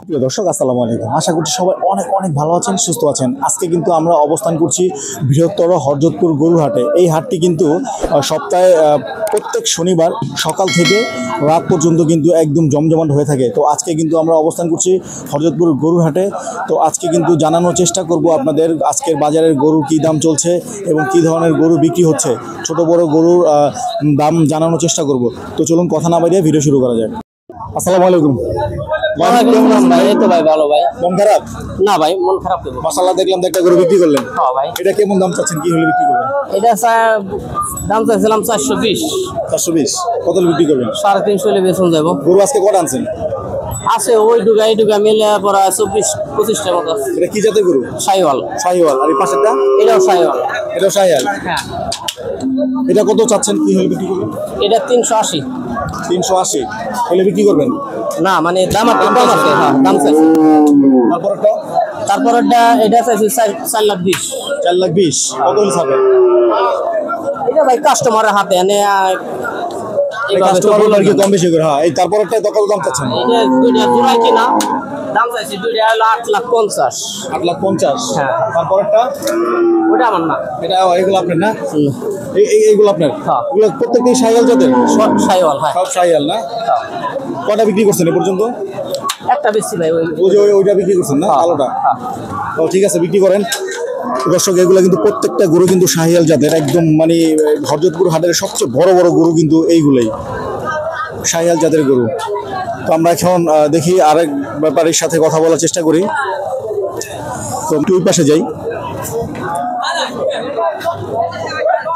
প্রিয় দর্শক আসসালামু আলাইকুম, আশা করছি সবাই অনেক অনেক ভালো আছেন, সুস্থ আছেন। আজকে কিন্তু আমরা অবস্থান করছি বৃহত্তর হরজতপুর গরুর হাটে। এই হাটটি কিন্তু সপ্তাহে প্রত্যেক শনিবার সকাল থেকে রাত পর্যন্ত কিন্তু একদম জমজমাট হয়ে থাকে। তো আজকে কিন্তু আমরা অবস্থান করছি হরজতপুর গরুর হাটে। তো আজকে কিন্তু জানানোর চেষ্টা করব আপনাদের আজকের বাজারের গরুর কী দাম চলছে এবং কী ধরনের গরু বিক্রি হচ্ছে, ছোট বড় গরুর দাম জানানোর চেষ্টা করব। তো চলুন কথা না বাড়িয়ে ভিডিও শুরু করা যাক। আসসালামু আলাইকুম ভাই। এই তো ভাই ভালো ভাই। মন খারাপ না ভাই মন খারাপ দেবো। মাশাআল্লাহ, দেখলাম তো একটা গরু বিক্রি করলেন। হ্যাঁ ভাই। এটা কেমন দাম চাচ্ছেন, কি হলে বিক্রি করবেন? এটা দাম চাইছিলাম 420। 420 কত হলে বিক্রি করবেন? 350 হলে বেচন যাবো। গরু আজকে কটা আনছেন? আছে ওই ডুগা এই ডুগা মিলে পড়া 24-25টার মতো আছে। এটা কি জাতের গরু? শাহিওয়াল। শাহিওয়াল। আর এই পাশেরটা? এটাও শাহিওয়াল। এটাও শাহিওয়াল। হ্যাঁ। এটা কত চাচ্ছেন, কি হলে বিক্রি করবেন? এটা 380। 380 হলে বিক্রি করবেন? না মানে দাম একটু কম আছে। হ্যাঁ দাম চাইছি। তারপরটা এটা চাইছি 420,000। 420,000 কত হলে ছাড়বেন? এটা ভাই কাস্টমারের হাতে এনে কাস্টমার আর কি কম বেশি করে। হ্যাঁ, এই তারপরটা কত দাম চাচ্ছেন? এটা দুইটা জোড়াই কিনা দাম চাইছি দুইটা হলো 8,50,000। 8,50,000। হ্যাঁ। তারপরটা? ওটা আমার না। এটা এগুলো আপনার না? এইগুলো আপনার? হ্যাঁ। এগুলো প্রত্যেকটাই শাহিওয়াল জাতের? শাহিওয়াল। হ্যাঁ সব শাহিওয়াল না? কটা বিক্রি করছেন এ পর্যন্ত? একটা বেশি ভাই। ওইটা বিক্রি করছেন না, আলোটা? ও ঠিক আছে, বিক্রি করেন। দর্শক, এগুলো কিন্তু প্রত্যেকটা গরু কিন্তু শাহিওয়াল জাতের, একদম মানে হরজতপুর হাটের সবচেয়ে বড় বড় গরু কিন্তু এইগুলোই শাহিওয়াল জাতের গরু। তো আমরা এখন দেখি আরেক ব্যাপারীর সাথে কথা বলার চেষ্টা করি। তো ওই পাশে যাই।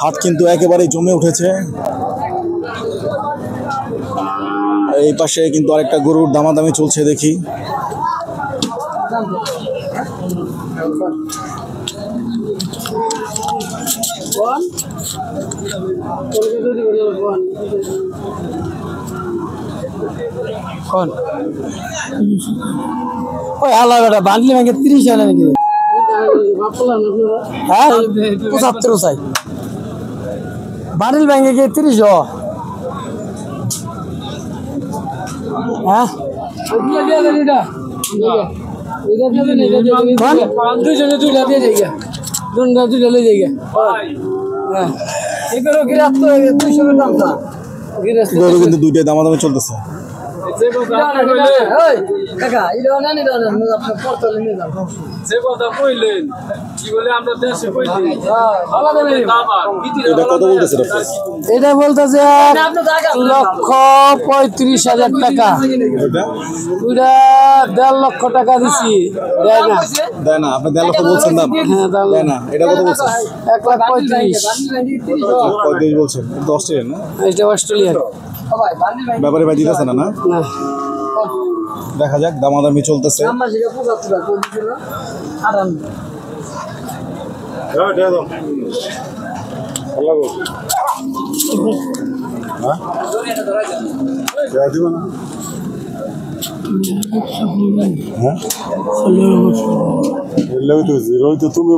হাট কিন্তু একেবারেই জমে উঠেছে। এই পাশে কিন্তু আরেকটা গরুর দামাদামি চলছে, দেখি। ওই আলাদা বান্ডলি ব্যাংকে 30 নাকি? হ্যাঁ 75 চাই। বান্ডল ব্যাংকে 30। হ্যাঁ গরু কিন্তু দুইটাই দামাদামি চলতেছে। এটা বলতেছে 1,35,000 টাকা। ওইটা 1.5 লক্ষ টাকা দিছি। দেয় না? আপনি 1.5 লক্ষ বলছেন দাম? দেয় না। এটা কত বলছেন? 1,35,000 বলছেন। কিন্তু অস্ট্রেলিয়ান না? এটা অস্ট্রেলিয়ান। ব্যাপারে ভাই দিতেছে না? না, দেখা যাক, দামাদামি চলতেছে। তুমি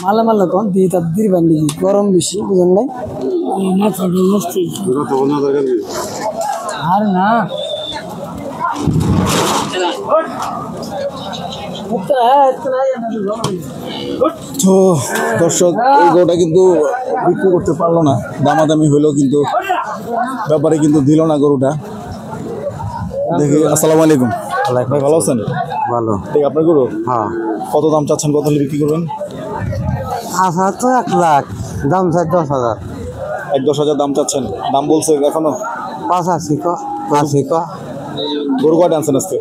মালা মালা কম দিয়ে তার দিবেন নাকি? গরম বেশি বুঝেন নাই? আর না তো দর্শক, এই গরুটা কিন্তু বিক্রি করতে পারলো না। দামাদামি হইলো কিন্তু ব্যাপারে কিন্তু দিল না গরুটা। দেখি। আসসালামু আলাইকুম ভাই, ভালো আছেন? ভালো। ঠিক আপনার গরু? হ্যাঁ। কত দাম চাচ্ছেন, কত হলে বিক্রি করবেন? আচ্ছা তো 1 লাখ দাম চাই 10,000। 10,000 দাম চাচ্ছেন? দাম বলছে এখনো? 85 ক। গরু কয়টা আনছেন আজকে?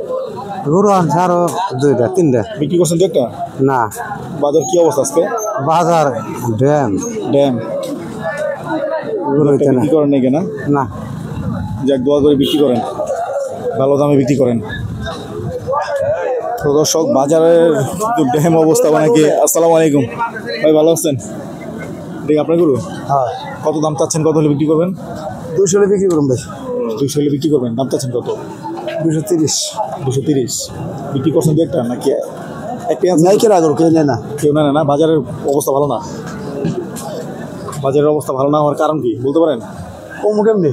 গরু আনছে আরো 2টা 3টা। বিক্রি করছেন 2টা? না। বাজার কি অবস্থা আজকে? বাজার ড্যাম বিক্রি করেন নাকি? না না, যাক, দোয়া করে বিক্রি করেন, ভালো দামে বিক্রি করেন। তো দর্শক, বাজারের ড্যাম অবস্থা নাকি। আসসালামু আলাইকুম ভাই, ভালো আছেন? ঠিক আপনার গরু? হ্যাঁ। কত দাম চাচ্ছেন, কত হলে বিক্রি করবেন? 200 হলে বিক্রি করুন ভাই। 200 হলে বিক্রি করবেন। দাম চাচ্ছেন কত? 230। 230 বিক্রি করছেন 2টা নাকি? একটা নাই কেনা গরু কেউ নেয় না। কেউ নেয় না? বাজারের অবস্থা ভালো না? বাজারের অবস্থা ভালো না হওয়ার কারণ কি বলতে পারেন? কম কেমনি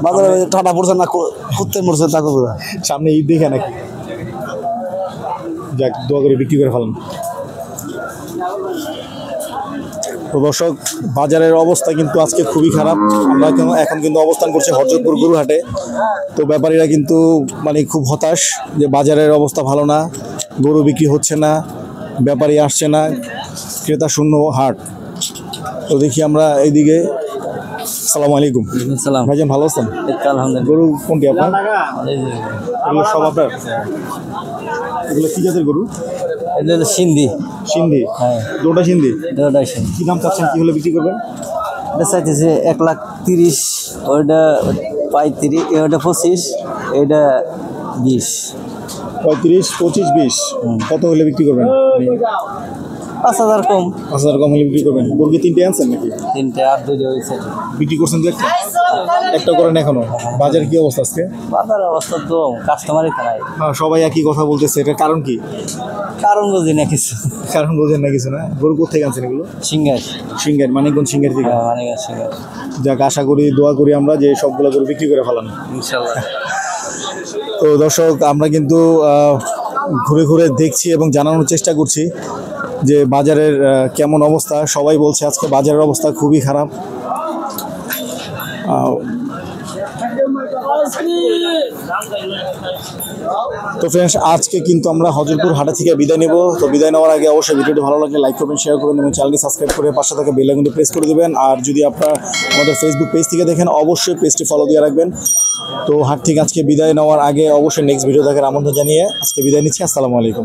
বাজারে টাটা পড়ছে না কুত্তে মরছে তা করবো সামনে ঈদ দেখে নাকি? যাক, দোয়া করে বিক্রি করে ফেলেন। তো দর্শক, বাজারের অবস্থা কিন্তু আজকে খুবই খারাপ। আমরা এখন কিন্তু অবস্থান করছি হরজতপুর গরুহাটে। তো ব্যাপারীরা কিন্তু মানে খুব হতাশ যে বাজারের অবস্থা ভালো না, গরু বিক্রি হচ্ছে না, ব্যাপারী আসছে না, ক্রেতা শূন্য হাট। তো দেখি আমরা এইদিকে। আসসালামু আলাইকুম সালাম। ভাইজান, ভালো আছেন? আলহামদুলিল্লাহ। গরু কোনটি আপনার? এগুলো সব আপনার? এগুলো কি জাতের গরু? এটা হলো সিন্ধি। সিন্ধি? হ্যাঁ, দুটা সিন্ধি। দুটাই সিন্ধি। কি দাম চাচ্ছেন, কি হলে বিক্রি করবেন? এটা চাইতেছে 1,30,000, ওইটা 35, ওইটা 25, এটা 20। 35, 25, 20 কত হলে বিক্রি করবেন? 5,000 কম। 5,000 কম হলে বিক্রি করবেন। গরু কি তিনটে আনছেন নাকি? 3টে আর 2 হয়েছে। বিক্রি করছেন তো একটা করেন এখনো? বাজার কি অবস্থা আজকে? বাজার অবস্থা তো কাস্টমারই নাই। হ্যাঁ, সবাই একই কথা বলতেছে। এটার কারণ কি? কারণ বুঝি না কিছু। কারণ বোঝেন না কিছু না? গরু কোথেকে আনছেন এগুলো? সিঙ্গার। সিঙ্গার, মানিকগঞ্জ সিঙ্গার থেকে? মানে সিঙ্গার। যাক, আশা করি, দোয়া করি আমরা যে সবগুলো গরু বিক্রি করে ফেলান ইনশাল্লাহ। তো দর্শক, আমরা কিন্তু ঘুরে ঘুরে দেখছি এবং জানানোর চেষ্টা করছি যে বাজারের কেমন অবস্থা। সবাই বলছে আজকে বাজারের অবস্থা খুবই খারাপ। তো ফ্রেন্ডস, আজকে কিন্তু আমরা হজরতপুর হাটে থেকে বিদায় নেব। তো বিদায় নেওয়ার আগে অবশ্যই ভিডিওটি ভালো লাগলে লাইক করবেন, শেয়ার করবেন এবং চ্যানেলটি সাবস্ক্রাইব করে পাশে থাকা বেল আইকনটি প্রেস করে দেবেন। আর যদি আপনারা আমাদের ফেসবুক পেজ থেকে দেখেন, অবশ্যই পেজটি ফলো দিয়ে রাখবেন। তো হাট থেকে আজকে বিদায় নেওয়ার আগে অবশ্যই নেক্সট ভিডিও দেখার আমন্ত্রণ জানিয়ে আজকে বিদায় নিচ্ছি। আসসালামু আলাইকুম।